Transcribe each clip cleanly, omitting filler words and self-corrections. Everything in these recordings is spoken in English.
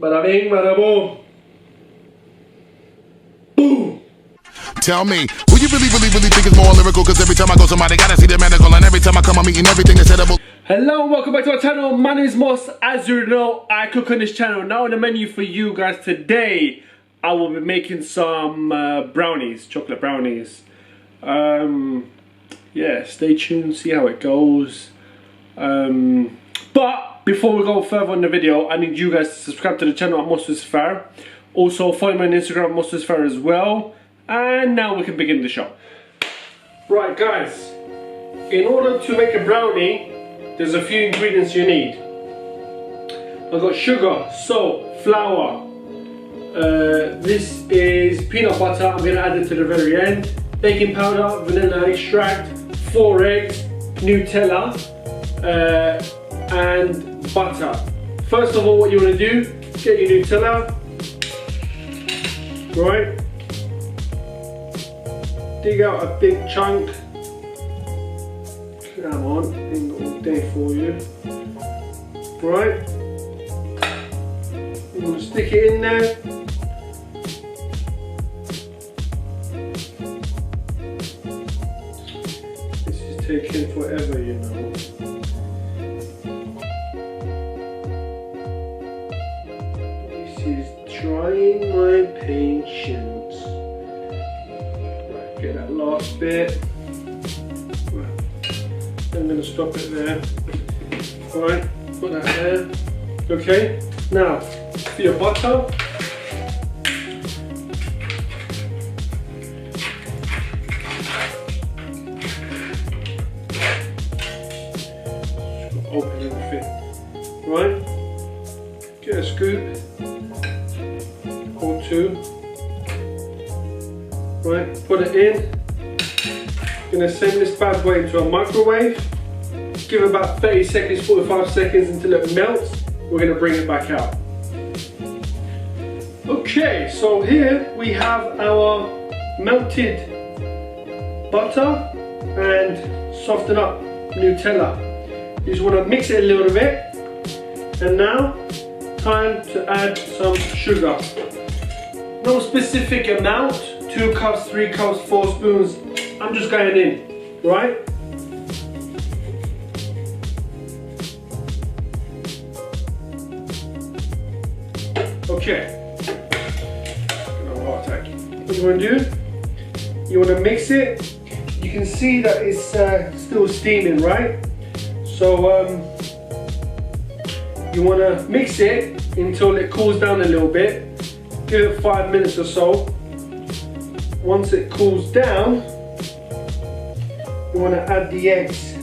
Bada bing, bada boom. Boom. Tell me, who you really think is more lyrical? Cause every time I go somebody gotta see the medical, and every time I come I'm eating everything is edible. Hello and welcome back to our channel. My name is Mos. As you know, I cook on this channel. Now on the menu for you guys today, I will be making some brownies, chocolate brownies. Yeah, stay tuned, see how it goes. But before we go further in the video, I need you guys to subscribe to the channel at MosToosifar. Also follow me on Instagram at MosToosifar as well. And now we can begin the show. Right guys, in order to make a brownie, there's a few ingredients you need. I've got sugar, salt, flour. This is peanut butter, I'm going to add it to the very end. Baking powder, vanilla extract, 4 eggs, Nutella, and butter. First of all, what you want to do, get your Nutella, right? Dig out a big chunk. Come on, ain't got all day for you. Right? You want to stick it in there. This is taking forever, you know. This is trying my patience. Get that last bit. I'm going to stop it there. Alright, put that there. Okay, now for your butter. Open everything. Right, get a scoop or two. Right, put it in. Gonna send this bad boy into a microwave. Give it about 30 seconds, 45 seconds until it melts. We're gonna bring it back out. Okay, so here we have our melted butter and softened up Nutella. You just wanna mix it a little bit. And now, time to add some sugar. No specific amount. 2 cups, 3 cups, 4 spoons. I'm just going in, right? Okay. What you want to do? You want to mix it. You can see that it's still steaming, right? So you want to mix it until it cools down a little bit. Give it 5 minutes or so. Once it cools down, you want to add the eggs.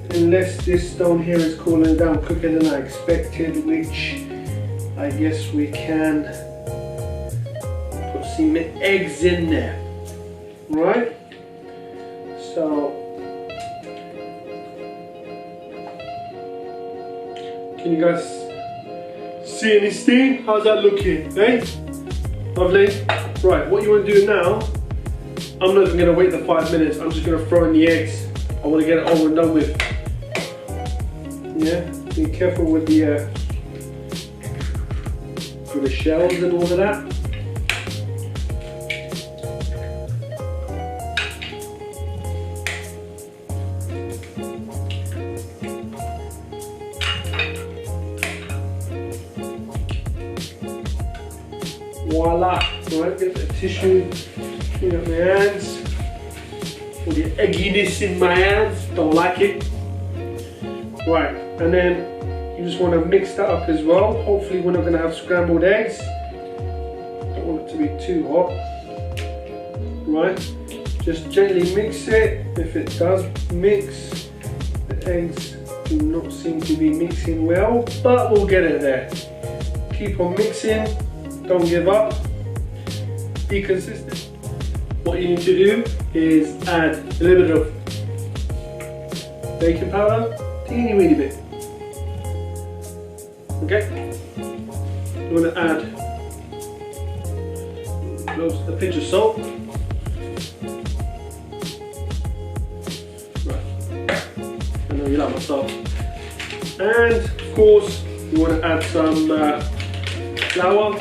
Unless this stone here is cooling down quicker than I expected, which I guess we can put some eggs in there. Right? So, can you guys see any steam? How's that looking? Eh? Lovely. Right, what you want to do now, I'm not even going to wait the 5 minutes, I'm just going to throw in the eggs. I want to get it over and done with. Yeah, be careful with the shells and all of that. Voila! Right, get the tissue, clean up my hands. All the egginess in my hands, don't like it. Right, and then you just want to mix that up as well. Hopefully we're not going to have scrambled eggs. Don't want it to be too hot. Right, just gently mix it. If it does mix, the eggs do not seem to be mixing well, but we'll get it there. Keep on mixing. Don't give up, be consistent. What you need to do is add a little bit of baking powder, teeny weeny bit. Okay? You want to add a pinch of salt. Right. I know you like my salt. And of course, you want to add some flour.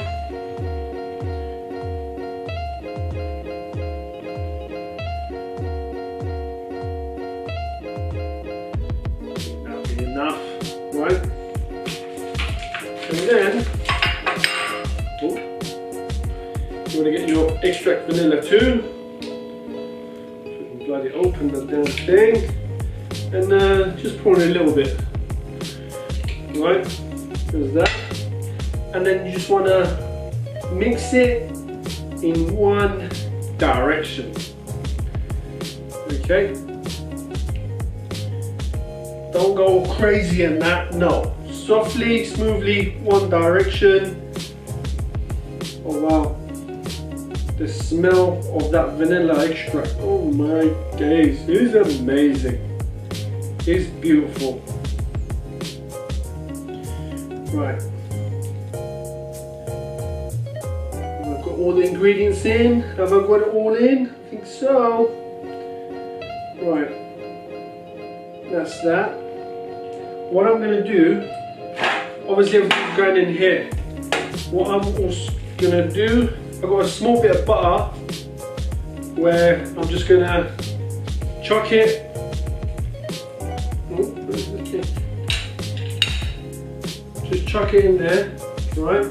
That'll be enough, right? And then, oh, you want to get your extract vanilla too. Bloody open the damn thing, and just pour in a little bit, right? There's that, and then you just want to mix it in one direction. Okay, don't go crazy in that. No, softly, smoothly, one direction. Oh wow. The smell of that vanilla extract, oh my days, it is amazing. It's beautiful. Right. I've got all the ingredients in. Have I got it all in? I think so. Right. That's that. What I'm going to do, obviously I'm going in here. What I'm also going to do, I've got a small bit of butter where I'm just going to chuck it. Just chuck it in there, right?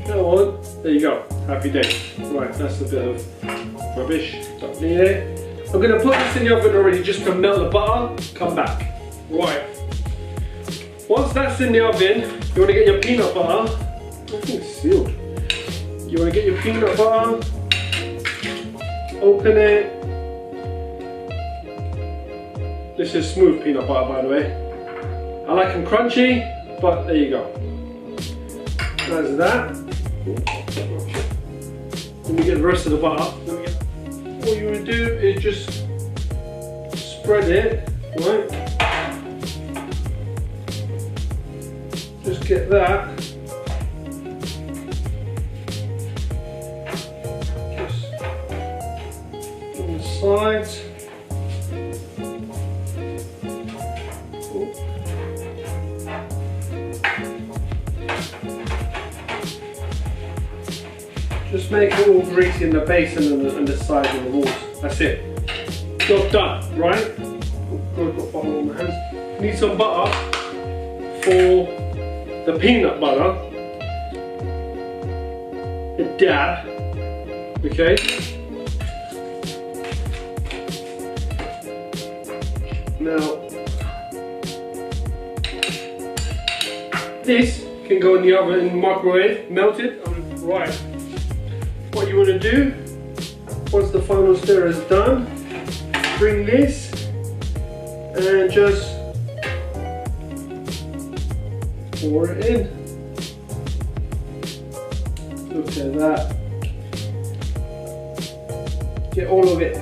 Come on, there you go, happy days. Right, that's a bit of rubbish, don't need it. I'm going to put this in the oven already just to melt the butter, come back. Right. Once that's in the oven, you want to get your peanut butter. Everything's sealed. You want to get your peanut butter, open it. This is smooth peanut butter, by the way. I like them crunchy, but there you go. That's that. Let me get the rest of the butter. All you want to do is just spread it, right? Just get that. Just on the sides. Just make it all greasy in the base and the sides of the walls. That's it. Job done, right? Oh, I've got butter on my hands. Need some butter for the peanut butter, a dab, okay? Now, this can go in the oven in the microwave, melted, right. What you want to do, once the final stir is done, bring this and just pour it in. Look at that. Get all of it.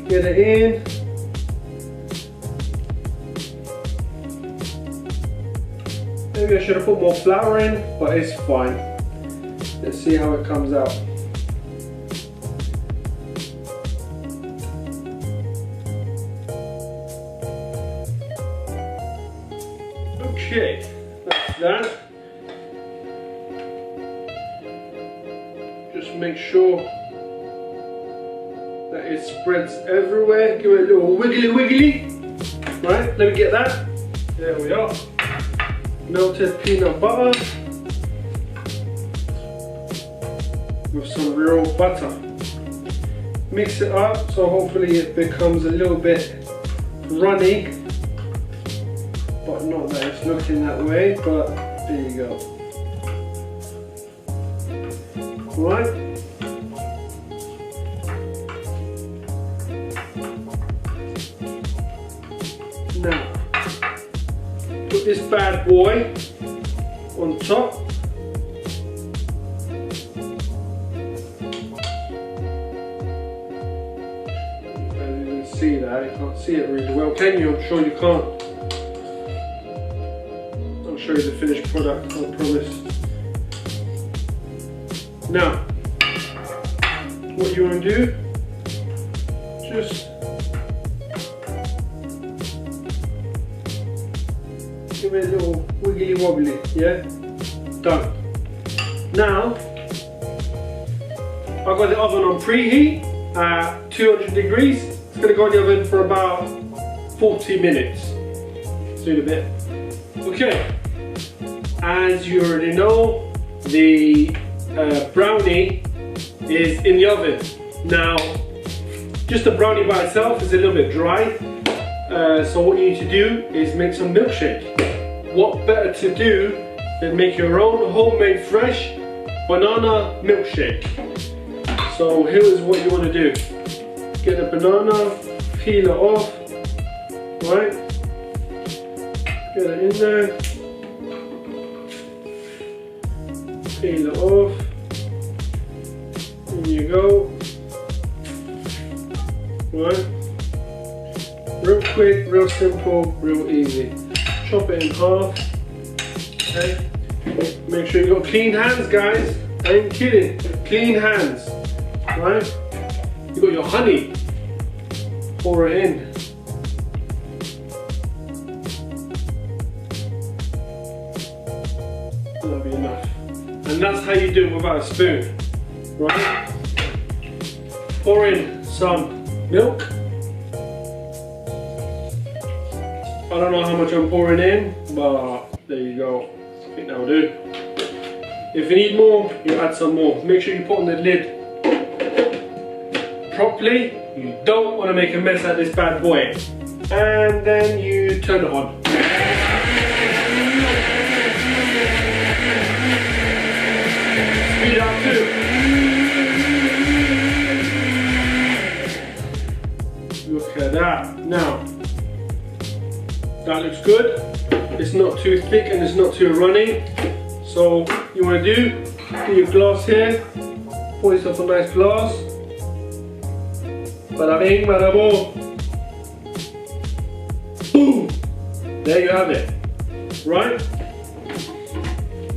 Get it in. Maybe I should have put more flour in, but it's fine. Let's see how it comes out. Okay, that's that. Just make sure that it spreads everywhere. Give it a little wiggly wiggly. Right, let me get that. There we are. Melted peanut butter with some real butter. Mix it up so hopefully it becomes a little bit runny, but not that it's looking that way, but there you go. Right. Now, put this bad boy on top. See that, you can't see it really well, can you? I'm sure you can't. I'll show you the finished product, I promise. Now, what you want to do, just Give it a little wiggly wobbly, yeah? Done. Now, I've got the oven on preheat at 200 degrees. It's going to go in the oven for about 40 minutes. See in a bit. Okay, as you already know, the brownie is in the oven. Now, just the brownie by itself is a little bit dry. So what you need to do is make some milkshake. What better to do than make your own homemade fresh banana milkshake. So here is what you want to do. Get the banana, peel it off, right? Get it in there. Peel it off. There you go. Right? Real quick, real simple, real easy. Chop it in half. Okay. Make sure you got clean hands, guys. I ain't kidding. Clean hands. Right? You got your honey. Pour it in. That'll be enough. And that's how you do it without a spoon. Right? Pour in some milk. I don't know how much I'm pouring in, but there you go. I think that'll do. If you need more, you add some more. Make sure you put on the lid properly. You don't want to make a mess out of this bad boy. And then you turn it on. Speed it up too. Look at that. Now, that looks good. It's not too thick and it's not too runny. So you want to do your glass here. Pour yourself a nice glass. Bada bing, bada boom. Boom. There you have it. Right?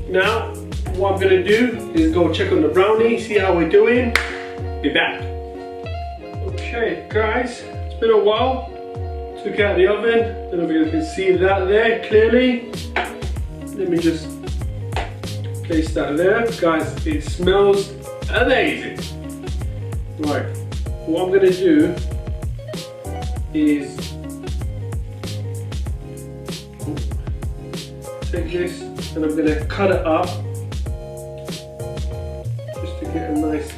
Now, what I'm going to do is go check on the brownie, see how we're doing. Be back. Okay, guys, it's been a while. Took out the oven. I don't know if you can see that there clearly. Let me just place that there. Guys, it smells amazing. Right, what I'm going to do is take this and I'm going to cut it up just to get a nice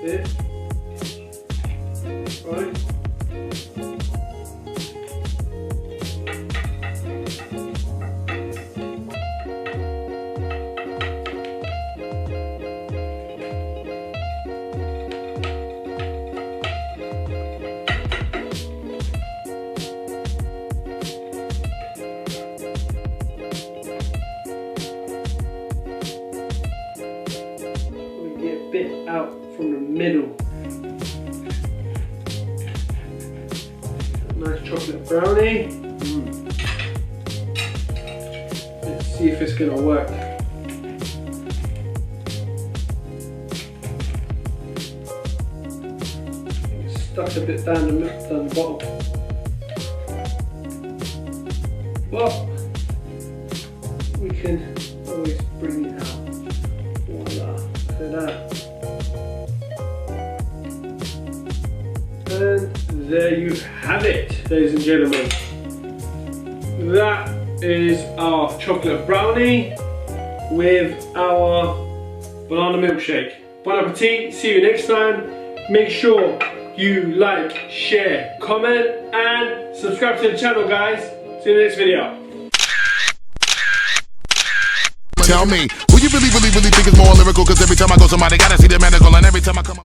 bit. Right. Bit out from the middle. Nice chocolate brownie. Let's see if it's gonna work. It's stuck a bit down the bottom. But we can always bring it out. Voila, look at that. And there you have it, ladies and gentlemen. That is our chocolate brownie with our banana milkshake. Bon appetit, see you next time. Make sure you like, share, comment, and subscribe to the channel, guys. See you in the next video. Tell me, who you really think is more lyrical? Cause every time I go somebody gotta see the medical, and every time I come